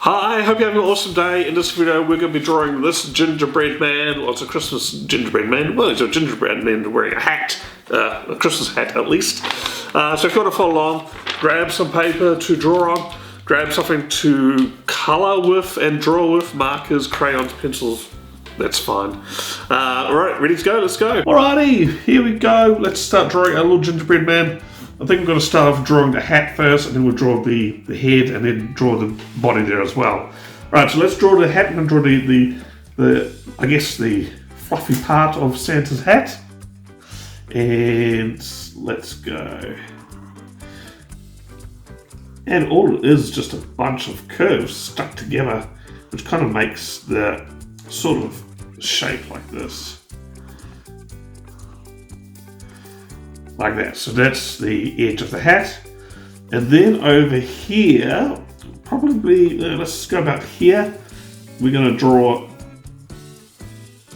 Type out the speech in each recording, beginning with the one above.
Hi, hope you're having an awesome day. In this video, we're going to be drawing this gingerbread man. Well, it's a Christmas gingerbread man. Well, it's a gingerbread man wearing a hat, a Christmas hat at least. So if you want to follow along, grab some paper to draw on, grab something to colour with and draw with, markers, crayons, pencils. That's fine. Alright, ready to go? Let's go. Alrighty, here we go. Let's start drawing our little gingerbread man. I think we're going to start off drawing the hat first, and then we'll draw the head, and then draw the body there as well. Right, so let's draw the hat. I'm going to draw I guess the fluffy part of Santa's hat. And let's go. And all it is just a bunch of curves stuck together, which kind of makes the sort of shape like this. Like that. So that's the edge of the hat. And then over here, probably, let's go about here, we're going to draw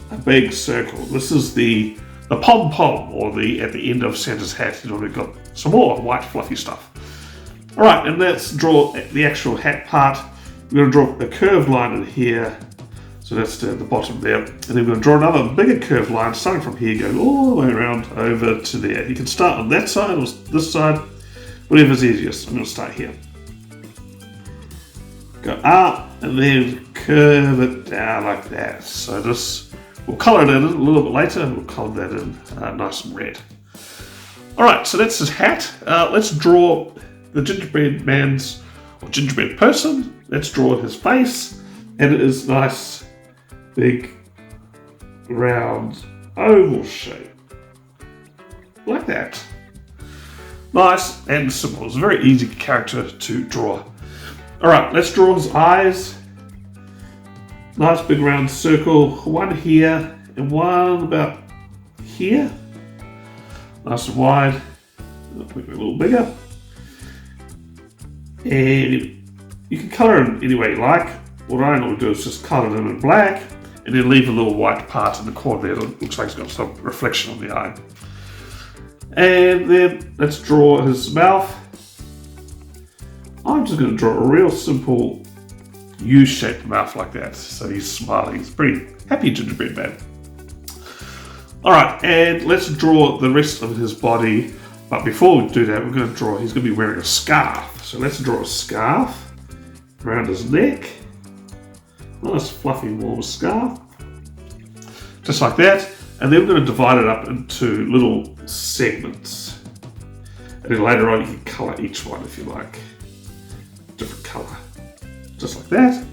a big circle. This is the pom-pom, or at the end of Santa's hat. You know, we've got some more white fluffy stuff. Alright, and let's draw the actual hat part. We're going to draw a curved line in here. So that's the bottom there. And then we're going to draw another bigger curved line starting from here, going all the way around over to there. You can start on that side or this side, whatever's easiest. I'm going to start here. Go up and then curve it down like that. So this, we'll colour it in a little bit later. We'll colour that in nice and red. Alright, so that's his hat. Let's draw the gingerbread man's, or gingerbread person. Let's draw his face. And it is nice, big, round, oval shape. Like that. Nice and simple. It's a very easy character to draw. Alright, let's draw his eyes. Nice big round circle. One here and one about here. Nice and wide. Make it a little bigger. And you can colour it any way you like. What I normally do is just colour them in black and then leave a little white part in the corner there that looks like it's got some reflection on the eye. And then let's draw his mouth. I'm just going to draw a real simple U-shaped mouth like that. So he's smiling. He's a pretty happy gingerbread man. Alright, and let's draw the rest of his body. But before we do that, we're going to draw, he's going to be wearing a scarf. So let's draw a scarf around his neck. Nice fluffy warm scarf. Just like that. And then we're going to divide it up into little segments. And then later on you can colour each one if you like. Different colour. Just like that.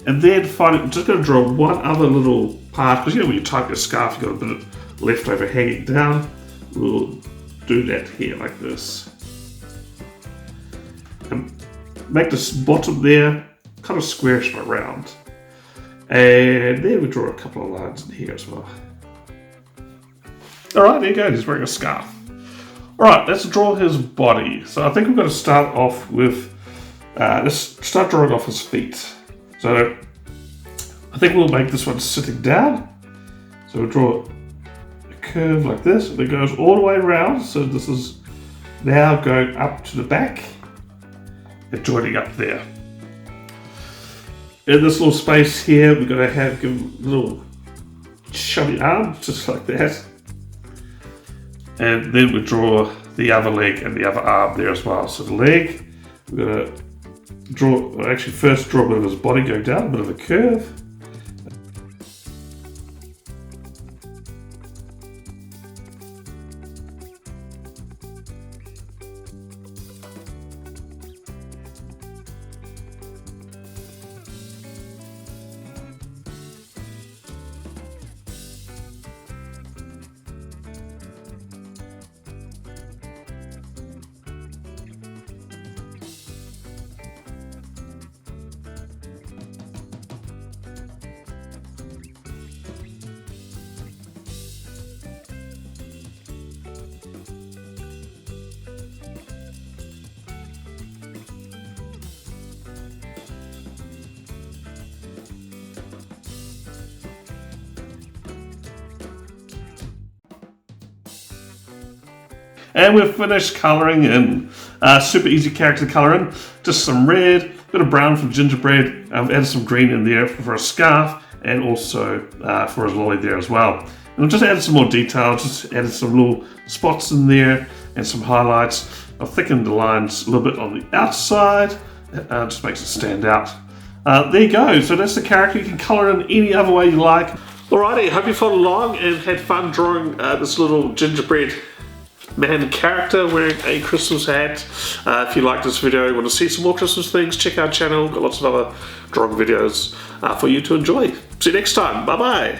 And then finally, I'm just going to draw one other little part. Because you know when you type your scarf, you've got a bit of leftover hanging down. We'll do that here like this. And make this bottom there kind of squarish but round. And then we draw a couple of lines in here as well. Alright, there you go, he's wearing a scarf. Alright, let's draw his body. So I think we're going to start off with, let's start drawing off his feet. So I think we'll make this one sitting down. So we'll draw a curve like this, and it goes all the way around. So this is now going up to the back and joining up there. In this little space here, we're going to give him a little chubby arm, just like that. And then we draw the other leg and the other arm there as well. So the leg, we're going to draw, actually first draw a bit of his body going down, a bit of a curve. And we've finished colouring in. Super easy character to colour in. Just some red, bit of brown for gingerbread. I've added some green in there for a scarf, and also for his lolly there as well. And I've just added some more detail, just added some little spots in there and some highlights. I've thickened the lines a little bit on the outside, just makes it stand out. There you go, so that's the character. You can colour it in any other way you like. Alrighty, hope you followed along and had fun drawing this little gingerbread man character wearing a Christmas hat. If you like this video and want to see some more Christmas things, check our channel. Got lots of other drawing videos for you to enjoy. See you next time. Bye bye.